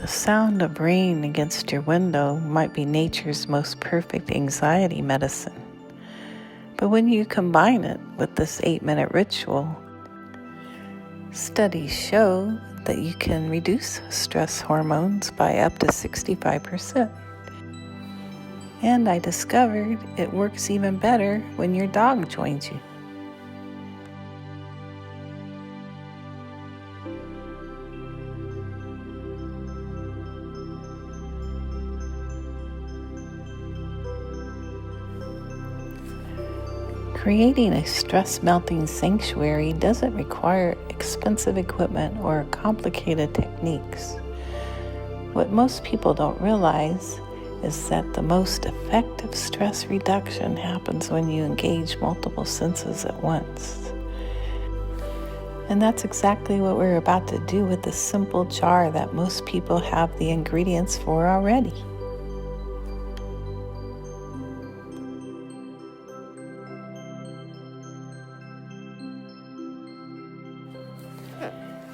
sound of rain against your window might be nature's most perfect anxiety medicine. But when you combine it with this 8-minute ritual, studies show that you can reduce stress hormones by up to 65%. And I discovered it works even better when your dog joins you. Creating a stress-melting sanctuary doesn't require expensive equipment or complicated techniques. What most people don't realize is that the most effective stress reduction happens when you engage multiple senses at once. And that's exactly what we're about to do with this simple jar that most people have the ingredients for already.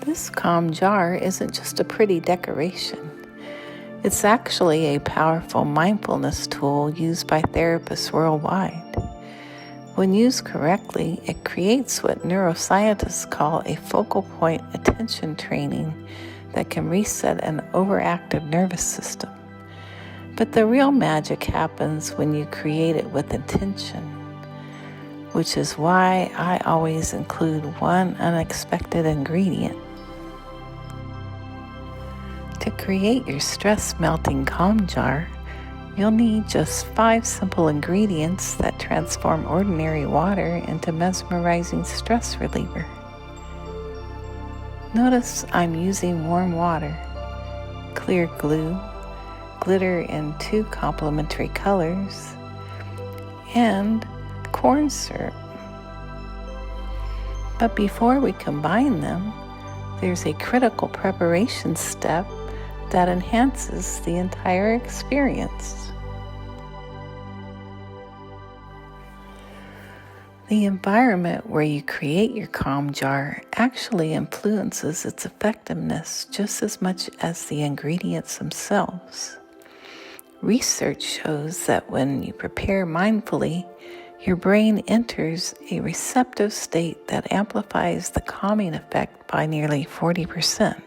This calm jar isn't just a pretty decoration. It's actually a powerful mindfulness tool used by therapists worldwide. When used correctly, it creates what neuroscientists call a focal point attention training that can reset an overactive nervous system. But the real magic happens when you create it with intention, which is why I always include one unexpected ingredient. To create your stress-melting calm jar, you'll need just 5 simple ingredients that transform ordinary water into mesmerizing stress reliever. Notice I'm using warm water, clear glue, glitter in 2 complementary colors, and corn syrup. But before we combine them, there's a critical preparation step that enhances the entire experience. The environment where you create your calm jar actually influences its effectiveness just as much as the ingredients themselves. Research shows that when you prepare mindfully, your brain enters a receptive state that amplifies the calming effect by nearly 40%.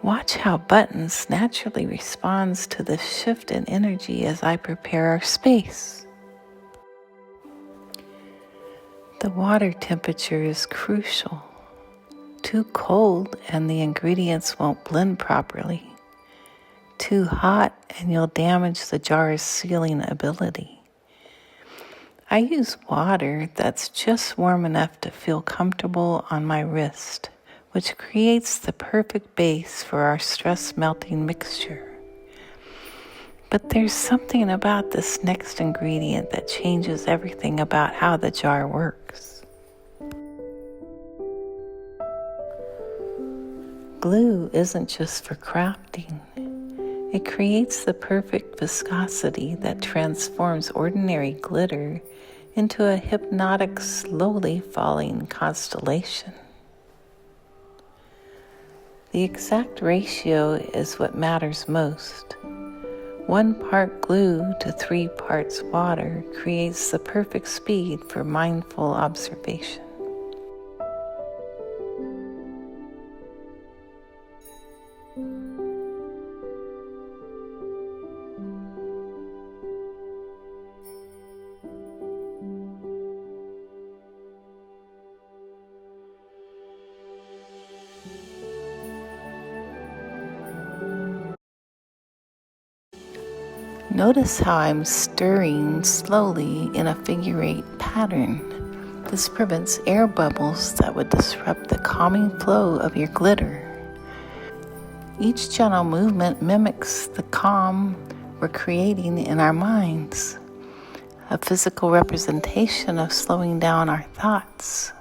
Watch how Buttons naturally responds to the shift in energy as I prepare our space. The water temperature is crucial. Too cold and the ingredients won't blend properly. Too hot and you'll damage the jar's sealing ability. I use water that's just warm enough to feel comfortable on my wrist, which creates the perfect base for our stress-melting mixture. But there's something about this next ingredient that changes everything about how the jar works. Glue isn't just for crafting. It creates the perfect viscosity that transforms ordinary glitter into a hypnotic, slowly falling constellation. The exact ratio is what matters most. 1 part glue to 3 parts water creates the perfect speed for mindful observation. Notice how I'm stirring slowly in a figure-8 pattern. This prevents air bubbles that would disrupt the calming flow of your glitter. Each gentle movement mimics the calm we're creating in our minds, a physical representation of slowing down our thoughts.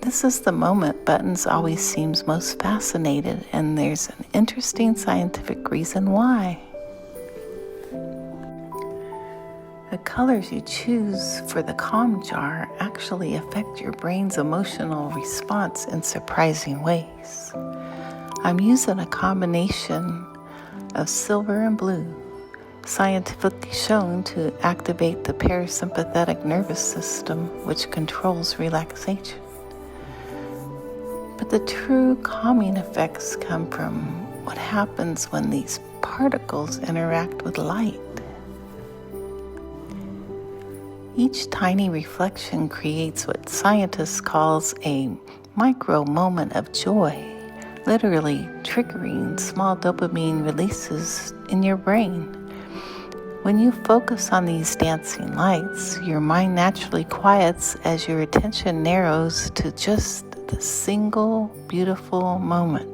This is the moment Buttons always seems most fascinated, and there's an interesting scientific reason why. The colors you choose for the calm jar actually affect your brain's emotional response in surprising ways. I'm using a combination of silver and blue, scientifically shown to activate the parasympathetic nervous system, which controls relaxation. But the true calming effects come from what happens when these particles interact with light. Each tiny reflection creates what scientists call a micro moment of joy, literally triggering small dopamine releases in your brain. When you focus on these dancing lights, your mind naturally quiets as your attention narrows to just the single beautiful moment.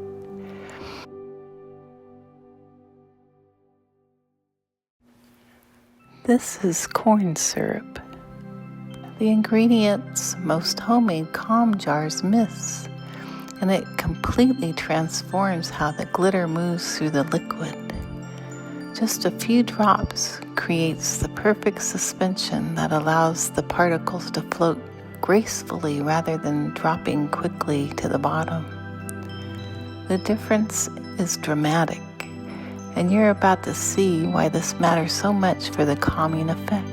This is corn syrup, the ingredients most homemade calm jars miss, and it completely transforms how the glitter moves through the liquid. Just a few drops creates the perfect suspension that allows the particles to float gracefully rather than dropping quickly to the bottom. The difference is dramatic, and you're about to see why this matters so much for the calming effect.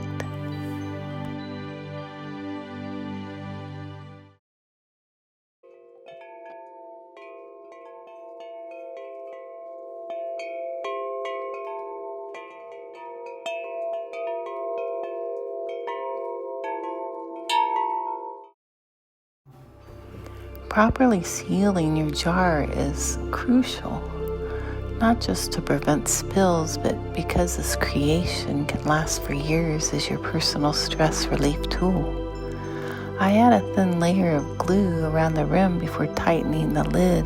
Properly sealing your jar is crucial, not just to prevent spills, but because this creation can last for years as your personal stress relief tool. I add a thin layer of glue around the rim before tightening the lid,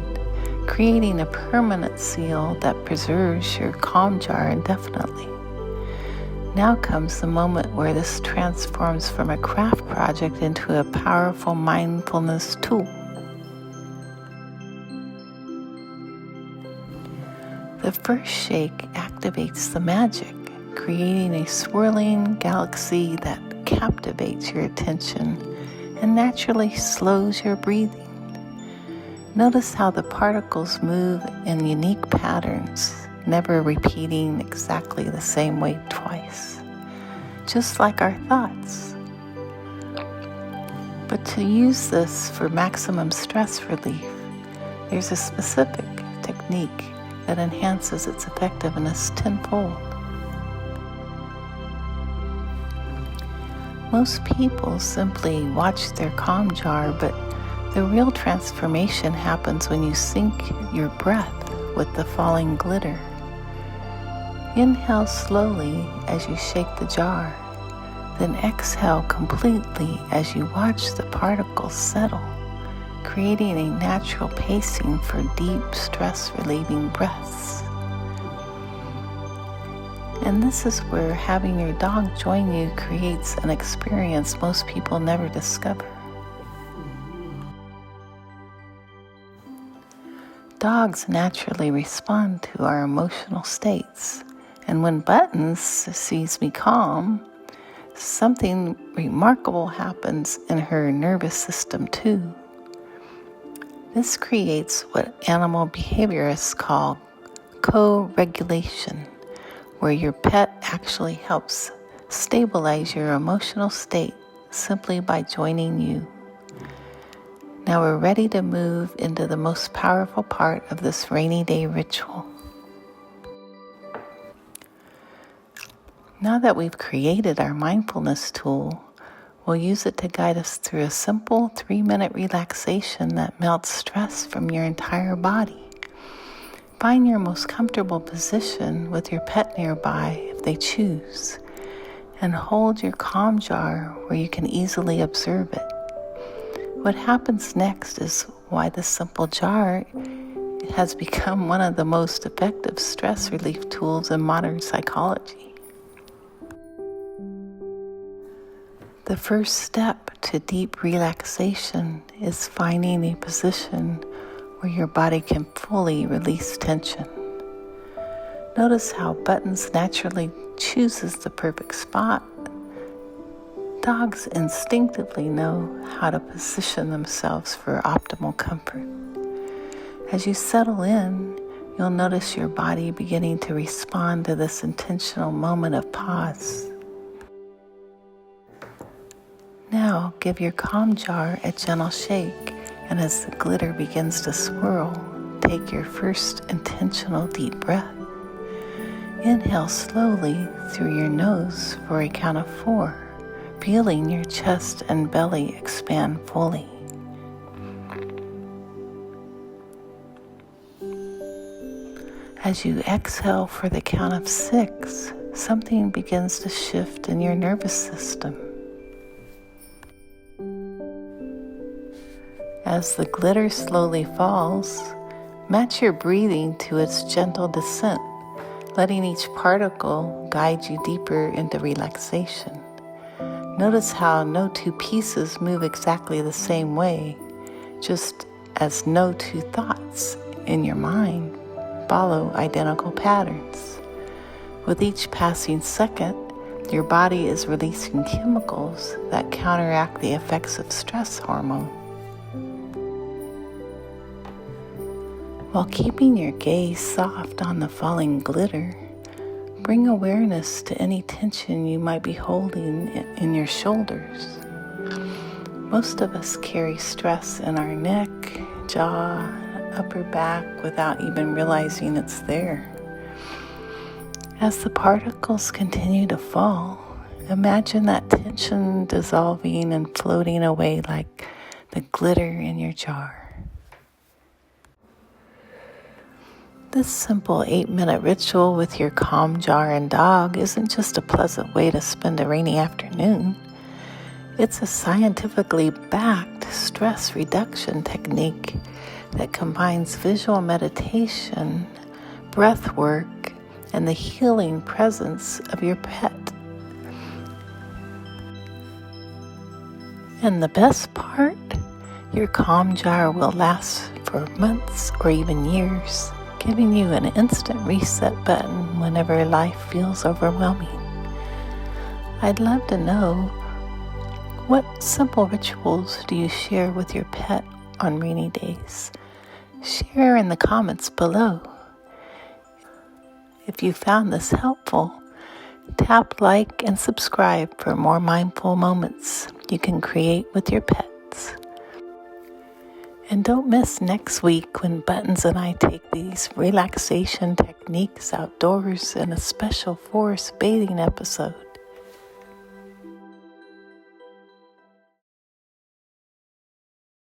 creating a permanent seal that preserves your calm jar indefinitely. Now comes the moment where this transforms from a craft project into a powerful mindfulness tool. The first shake activates the magic, creating a swirling galaxy that captivates your attention and naturally slows your breathing. Notice how the particles move in unique patterns, never repeating exactly the same way twice, just like our thoughts. But to use this for maximum stress relief, there's a specific technique that enhances its effectiveness tenfold. Most people simply watch their calm jar, but the real transformation happens when you sync your breath with the falling glitter. Inhale slowly as you shake the jar, then exhale completely as you watch the particles settle, creating a natural pacing for deep, stress-relieving breaths. And this is where having your dog join you creates an experience most people never discover. Dogs naturally respond to our emotional states, and when Buttons sees me calm, something remarkable happens in her nervous system too. This creates what animal behaviorists call co-regulation, where your pet actually helps stabilize your emotional state simply by joining you. Now we're ready to move into the most powerful part of this rainy day ritual. Now that we've created our mindfulness tool, we'll use it to guide us through a simple 3-minute relaxation that melts stress from your entire body. Find your most comfortable position with your pet nearby if they choose, and hold your calm jar where you can easily observe it. What happens next is why this simple jar has become one of the most effective stress relief tools in modern psychology. The first step to deep relaxation is finding a position where your body can fully release tension. Notice how Buttons naturally chooses the perfect spot. Dogs instinctively know how to position themselves for optimal comfort. As you settle in, you'll notice your body beginning to respond to this intentional moment of pause. Now, give your calm jar a gentle shake, and as the glitter begins to swirl, take your first intentional deep breath. Inhale slowly through your nose for a count of 4, feeling your chest and belly expand fully. As you exhale for the count of 6, something begins to shift in your nervous system. As the glitter slowly falls, match your breathing to its gentle descent, letting each particle guide you deeper into relaxation. Notice how no two pieces move exactly the same way, just as no two thoughts in your mind follow identical patterns. With each passing second, your body is releasing chemicals that counteract the effects of stress hormone. While keeping your gaze soft on the falling glitter, bring awareness to any tension you might be holding in your shoulders. Most of us carry stress in our neck, jaw, upper back without even realizing it's there. As the particles continue to fall, imagine that tension dissolving and floating away like the glitter in your jar. This simple 8-minute ritual with your calm jar and dog isn't just a pleasant way to spend a rainy afternoon. It's a scientifically backed stress reduction technique that combines visual meditation, breath work, and the healing presence of your pet. And the best part, your calm jar will last for months or even years, giving you an instant reset button whenever life feels overwhelming. I'd love to know, what simple rituals do you share with your pet on rainy days? Share in the comments below. If you found this helpful, tap like and subscribe for more mindful moments you can create with your pets. And don't miss next week when Buttons and I take these relaxation techniques outdoors in a special forest bathing episode.